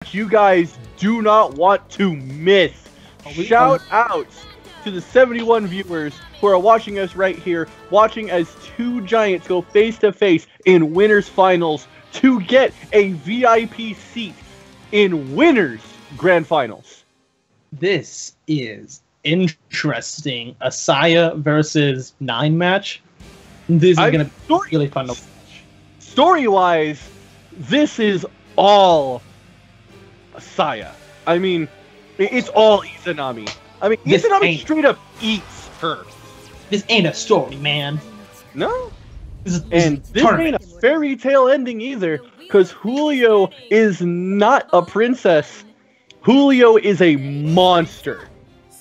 you guys do not want to miss. Shout outs to the 71 viewers who are watching us right here, watching as two giants go face to face in winners finals to get a VIP seat in winners grand finals. This is interesting. A Saya versus 9 match. This is going to be really fun to watch. Story-wise, this is all Saya. I mean, it's all Izanami. I mean, Izanami straight up eats her. This ain't a story, man. No. This ain't a fairy tale ending either, because Julio is not a princess. Julio is a monster.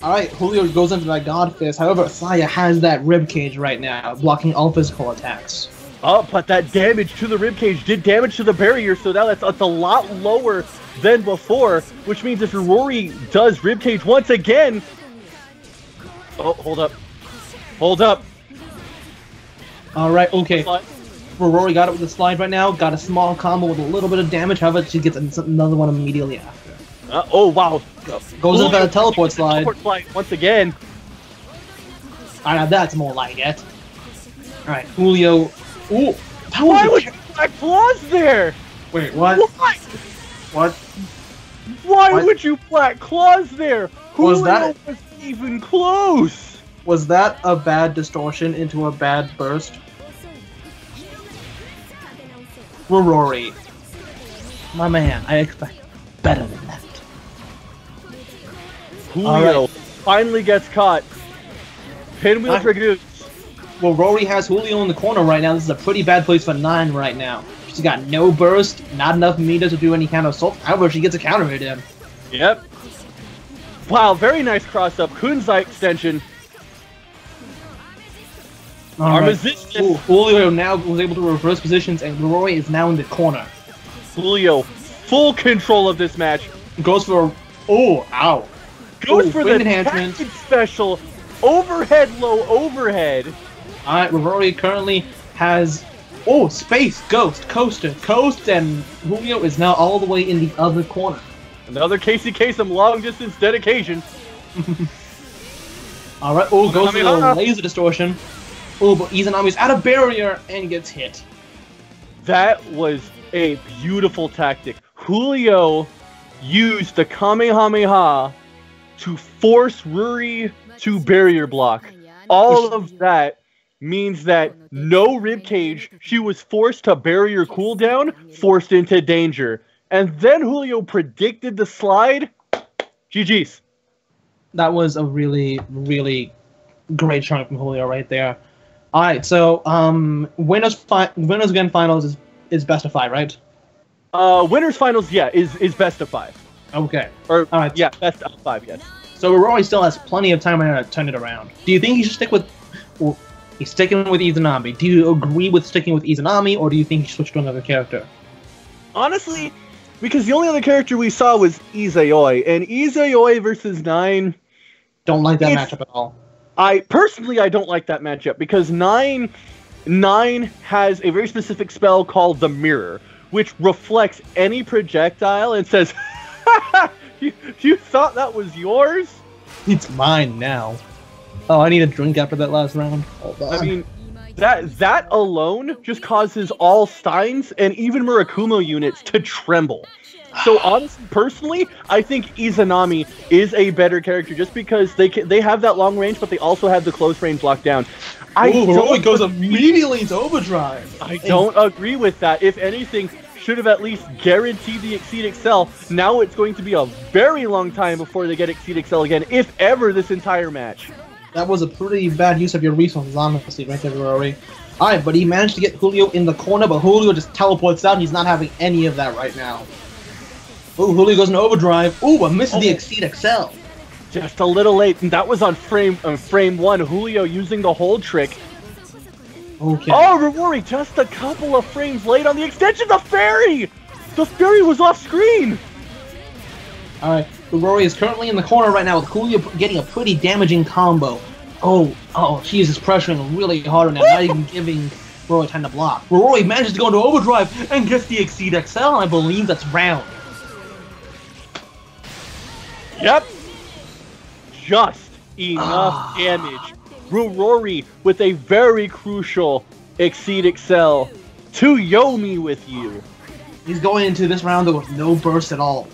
Alright, Julio goes into that God Fist. However, Saya has that ribcage right now, blocking all physical attacks. Oh, but that damage to the ribcage did damage to the barrier, so now that's a lot lower than before, which means if Rurori does ribcage once again... Oh, hold up. Hold up. Alright, okay. Rurori got it with the slide right now, got a small combo with a little bit of damage, however, she gets another one immediately after. Oh, wow. Goes into that teleport slide. Teleport slide once again. Alright, now that's more like it. Alright, Julio... Ooh! Why would you black claws there? Wait, what? What? Why would you black claws there? Was that wasn't even close? Was that a bad distortion into a bad burst? Rurori. My man, I expect better than that. Julio finally gets caught. Pinwheel Dragoons. Well, Rurori has Julio in the corner right now. This is a pretty bad place for 9 right now. She's got no burst, not enough meter to do any kind of assault. However, she gets a counter hit in. Yep. Wow, very nice cross up. Kunzai extension. Ooh, Julio now was able to reverse positions, and Rurori is now in the corner. Julio, full control of this match. Goes for... Oh, ow. Goes for the enhancement special. Overhead, low overhead. Alright, Rurori currently has... Oh, space, ghost, coaster, coast, and Julio is now all the way in the other corner. Another Casey Kasem long distance dedication. Alright, oh, goes for the laser distortion. Oh, but Izanami's out of barrier and gets hit. That was a beautiful tactic. Julio used the Kamehameha to force Ruri to barrier block. All of that means that no ribcage, she was forced to barrier cooldown, forced into danger. And then Julio predicted the slide. GG's. That was a really, really great chunk from Julio right there. Alright, so winners again finals is best of 5, right? Winners finals, yeah, is best of 5. Okay. Or yeah, best of 5, yes. So Rurori still has plenty of time to turn it around. Do you think he should stick with... Well, he's sticking with Izanami. Do you agree with sticking with Izanami, or do you think he should switch to another character? Honestly, because the only other character we saw was Izayoi, and Izayoi versus 9... Don't like that matchup at all. Personally, I don't like that matchup, because 9 has a very specific spell called the Mirror, which reflects any projectile and says, You thought that was yours? It's mine now. Oh, I need a drink after that last round. I mean, that alone just causes all Steins and even Murakumo units to tremble. So honestly, personally, I think Izanami is a better character just because they have that long range, but they also have the close range locked down. Rurori goes immediately into overdrive. I don't agree with that. If anything, should have at least guaranteed the Exceed Excel. Now it's going to be a very long time before they get Exceed Excel again, if ever this entire match. That was a pretty bad use of your resources, honestly, right there, Rurori. Alright, but he managed to get Julio in the corner, but Julio just teleports out. He's not having any of that right now. Ooh, Julio goes into overdrive. Ooh, but misses the Exceed Excel. Just a little late, and that was on frame 1. Julio using the hold trick. Okay. Oh, Rurori just a couple of frames late on the extension. The fairy! The fairy was off screen! Alright, Rurori is currently in the corner right now with Julio getting a pretty damaging combo. Oh, she is pressuring really hard now, not even giving Rurori time to block. Rurori manages to go into overdrive and gets the Exceed XL, and I believe that's round. Yep. Just enough damage. Rurori with a very crucial Exceed Excel to Yomi with you. He's going into this round with no burst at all.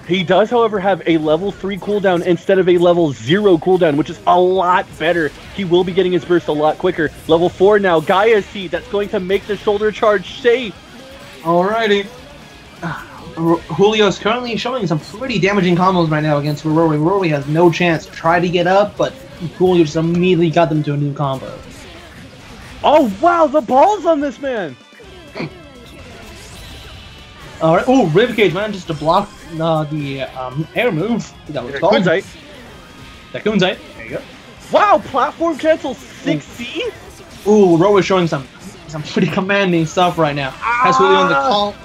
He does, however, have a level 3 cooldown instead of a level 0 cooldown, which is a lot better. He will be getting his burst a lot quicker. Level 4 now, Gaia Seed, that's going to make the shoulder charge safe. Alrighty. Julio's currently showing some pretty damaging combos right now against Rurori. Rurori has no chance. Tried to get up, but Julio just immediately got them to a new combo. Oh, wow, the balls on this man! Alright, oh, Ribcage manages to block the air move. That was called. Kunzite. That Kunzite. There you go. Wow, platform cancel 6C? Ooh, Rurori's showing some pretty commanding stuff right now. Has Julio in the call.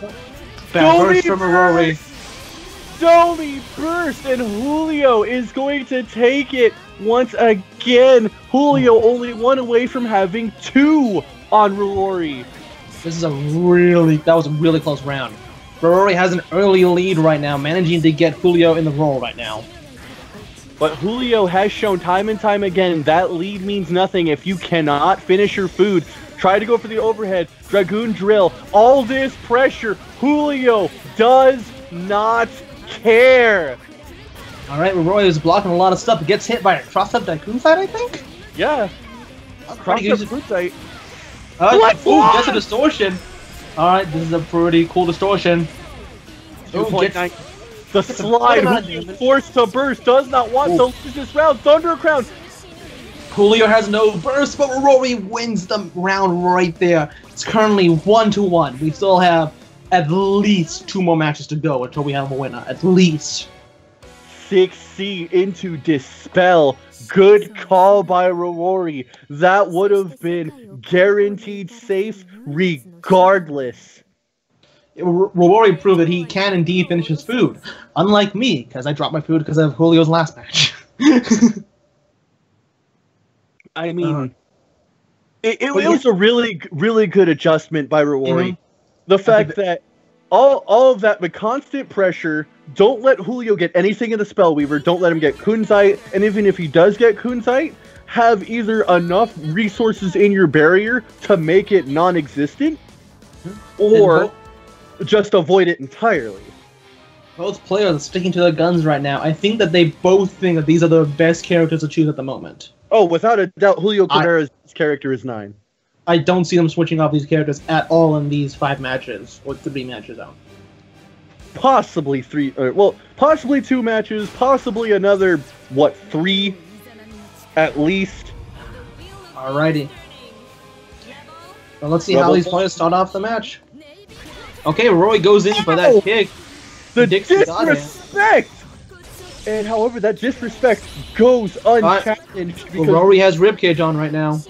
Bad burst from Rurori. Domi burst, and Julio is going to take it once again. Julio only one away from having 2 on Rurori. This is that was a really close round. Rurori has an early lead right now, managing to get Julio in the roll right now. But Julio has shown time and time again that lead means nothing if you cannot finish your food. Try to go for the overhead, Dragoon Drill, all this pressure. Julio does not care. Alright, Rurori is blocking a lot of stuff. It gets hit by a cross-up Tycoon side, I think? Yeah. Cross-up fruit site. Ooh, gets a distortion. Alright, this is a pretty cool distortion. The slide, who is forced to burst, does not want to lose this round. Thunder Crown. Julio has no burst, but Rurori wins the round right there. It's currently 1-1. We still have at least 2 more matches to go until we have a winner. At least. 6C into Dispel. Good call by Rurori. That would have been guaranteed safe regardless. Rurori proved that he can indeed finish his food. Unlike me, because I dropped my food because of Julio's last match. I mean, it was a really good adjustment by Rurori. Mm-hmm. The fact that all of that, the constant pressure, don't let Julio get anything in the Spellweaver, don't let him get Kunzite, and even if he does get Kunzite, have either enough resources in your barrier to make it non-existent, or just avoid it entirely. Both players are sticking to their guns right now. I think that they both think that these are the best characters to choose at the moment. Oh, without a doubt, Juliocrivera's character is 9. I don't see them switching off these characters at all in these 5 matches, or 3 matches out. Possibly 3, possibly 2 matches, possibly another, 3 at least. Alrighty. Well, let's see how these players start off the match. Okay, Roy goes in for that kick. The disrespect! And however, that disrespect goes unchallenged because Rory has ribcage on right now.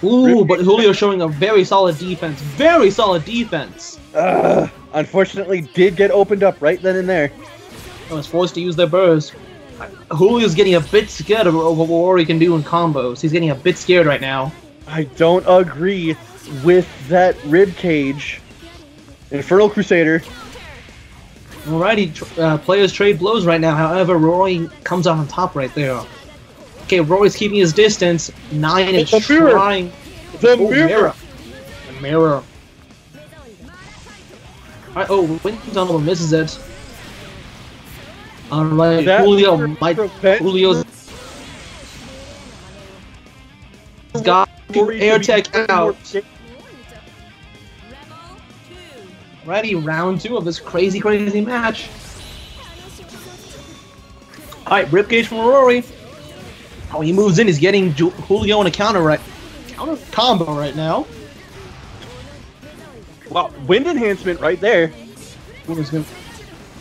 Ooh, but Julio's showing a very solid defense. Very solid defense! Unfortunately, did get opened up right then and there. I was forced to use their burst. Julio's getting a bit scared of what Rory can do in combos. He's getting a bit scared right now. I don't agree with that ribcage. Infernal Crusader. Alrighty, players trade blows right now. However, Rory comes out on top right there. Okay, Rory's keeping his distance. 9 is trying. The mirror. The mirror. Alright, Wind Tunnel misses it. Alright, Julio's got air tech out. Ready, round 2 of this crazy match. Alright, ribcage from Rory. Oh, he moves in. He's getting Julio in a counter combo right now. Wow, wind enhancement right there.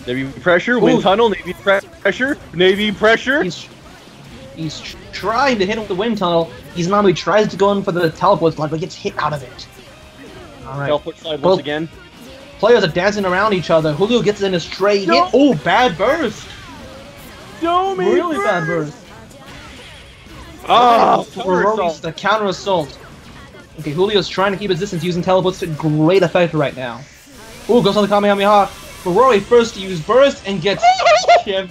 Navy pressure, wind tunnel, Navy pressure, Navy pressure. He's trying to hit him with the wind tunnel. Izanami tries to go in for the teleport slide, but gets hit out of it. Alright. Teleport slide once again. Players are dancing around each other. Julio gets in a straight hit. Oh, bad burst. Really bad burst. The counter assault. Okay, Julio's trying to keep his distance using teleports to great effect right now. Ooh, goes on the Kamehameha. Rurori first to use burst and gets chipped.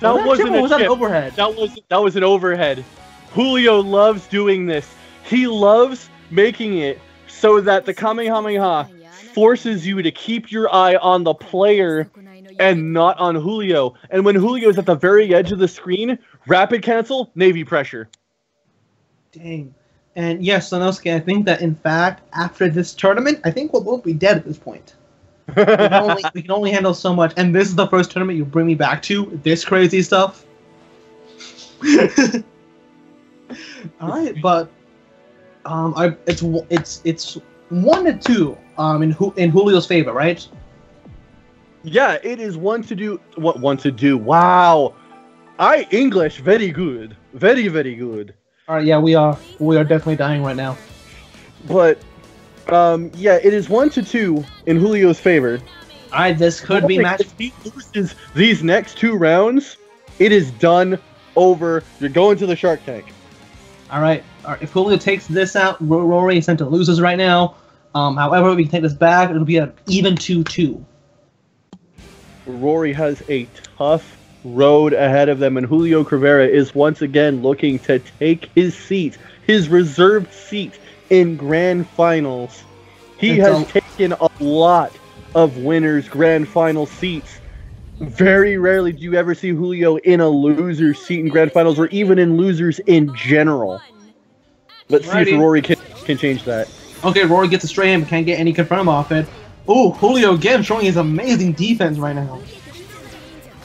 That wasn't a was that chip. an overhead? That was an overhead. Julio loves doing this. He loves making it so that the Kamehameha forces you to keep your eye on the player and not on Julio. And when Julio is at the very edge of the screen, rapid cancel, Navy pressure. Dang. And yes, Sonosuke, I think that in fact, after this tournament, I think we'll both be dead at this point. we can only handle so much. And this is the first tournament you bring me back to, this crazy stuff. Alright, but it's 1-2 in Julio's favor, right? Yeah, it is one to do. Wow, English very good, very good. All right, yeah, we are definitely dying right now. But yeah, it is 1-2 in Julio's favor. All right, this could be match. If he loses these next 2 rounds, it is done. Over. You're going to the Shark Tank. All right. If Julio takes this out, Rurori is sent to losers right now. However, we can take this back. It'll be an even 2-2. Rurori has a tough road ahead of them, and Juliocrivera is once again looking to take his seat, his reserved seat in Grand Finals. He has taken a lot of winners' Grand Final seats. Very rarely do you ever see Julio in a loser's seat in Grand Finals, or even in losers in general. Let's see if Rurori can change that. Okay, Rory gets a stray in, but can't get any confirm off it. Oh, Julio again showing his amazing defense right now.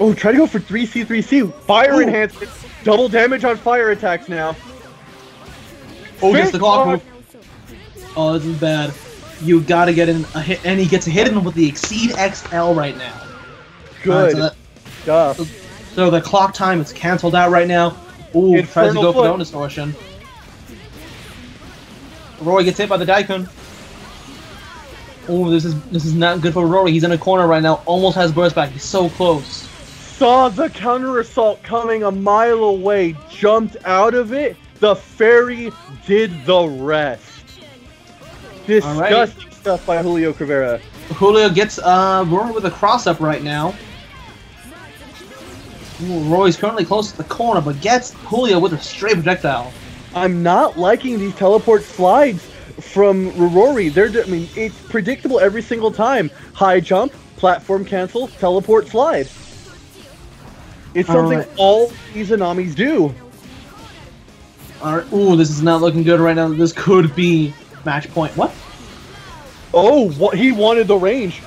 Oh, try to go for 3C, 3C. Fire enhancement. Double damage on fire attacks now. Oh, gets the clock move. Oh, this is bad. You gotta get in a hit, and he gets a hit in with the Exceed XL right now. Good stuff. So the clock time is cancelled out right now. Ooh, tries to go for no distortion. Rory gets hit by the Daikon. Oh, this is not good for Rory. He's in a corner right now. Almost has burst back. He's so close. Saw the counter assault coming a mile away. Jumped out of it. The fairy did the rest. Disgusting stuff by Juliocrivera. Julio gets Rory with a cross up right now. Ooh, Rory's currently close to the corner, but gets Julio with a straight projectile. I'm not liking these teleport slides from Rurori. I mean, it's predictable every single time. High jump, platform cancel, teleport slide. It's something all Izanamis do. Alright, ooh, this is not looking good right now. This could be match point. What? Oh, he wanted the range.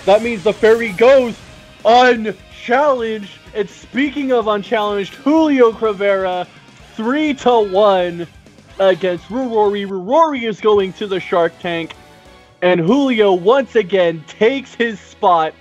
That means the fairy goes unchallenged. And speaking of unchallenged, Juliocrivera 3-1 against Rurori. Rurori is going to the Shark Tank, and Julio once again takes his spot